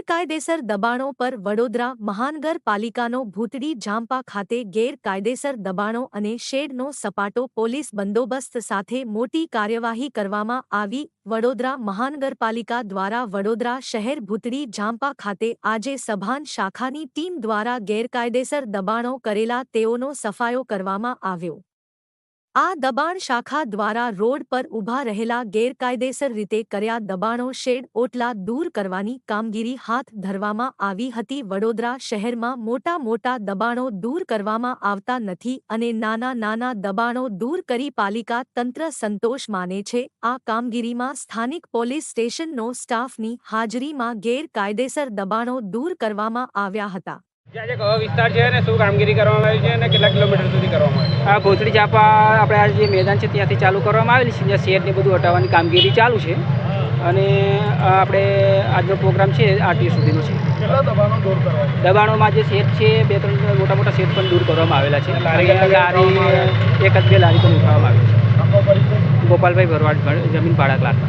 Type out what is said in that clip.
ગેરકાયદેસર દબાણો પર વડોદરા મહાનગરપાલિકાનો ભૂતડી ઝાંપા ખાતે ગેરકાયદેસર દબાણો અને શેડનો સપાટો પોલીસ બંદોબસ્ત સાથે મોટી કાર્યવાહી કરવામાં આવી। વડોદરા મહાનગરપાલિકા દ્વારા વડોદરા શહેર ભૂતડી ઝાંપા ખાતે આજે સભાન શાખાની ટીમ દ્વારા ગેરકાયદેસર દબાણો કરેલા તેઓનો સફાયો કરવામાં આવ્યો। આ દબાણ શાખા દ્વારા રોડ પર ઊભા રહેલા ગેરકાયદેસર રીતે કર્યા દબાણો શેડ ઓટલા દૂર કરવાની કામગીરી હાથ ધરવામાં આવી હતી। વડોદરા શહેરમાં મોટા મોટા દબાણો દૂર કરવામાં આવતા નથી અને નાના નાના દબાણો દૂર કરી પાલિકા તંત્ર સંતોષ માને છે। આ કામગીરીમાં સ્થાનિક પોલીસ સ્ટેશનનો સ્ટાફની હાજરીમાં ગેરકાયદેસર દબાણો દૂર કરવામાં આવ્યા હતા। કયો વિસ્તાર છે અને શું કામગીરી કરવામાં આવી છે અને કેટલા કિલોમીટર સુધી કરવામાં આવી છે? આ ભૂતડી ઝાંપા આપણે આ જે મેદાન છે ત્યાંથી ચાલુ કરવામાં આવેલી છે, જ્યાં શેડને બધું હટાવવાની કામગીરી ચાલુ છે અને આપણે આજનો પ્રોગ્રામ છે 8 સુધીનો છે। કેટલા દબાણો દૂર કરવા? દબાણોમાં જે શેડ છે 2-3 મોટા મોટા શેડ પણ દૂર કરવામાં આવેલા છે। લારી 1-2 લારી પણ ઉઠાવવામાં આવી છે। ગોપાલભાઈ ભરવાડ, જમીન ભાડા ક્લાર્ક।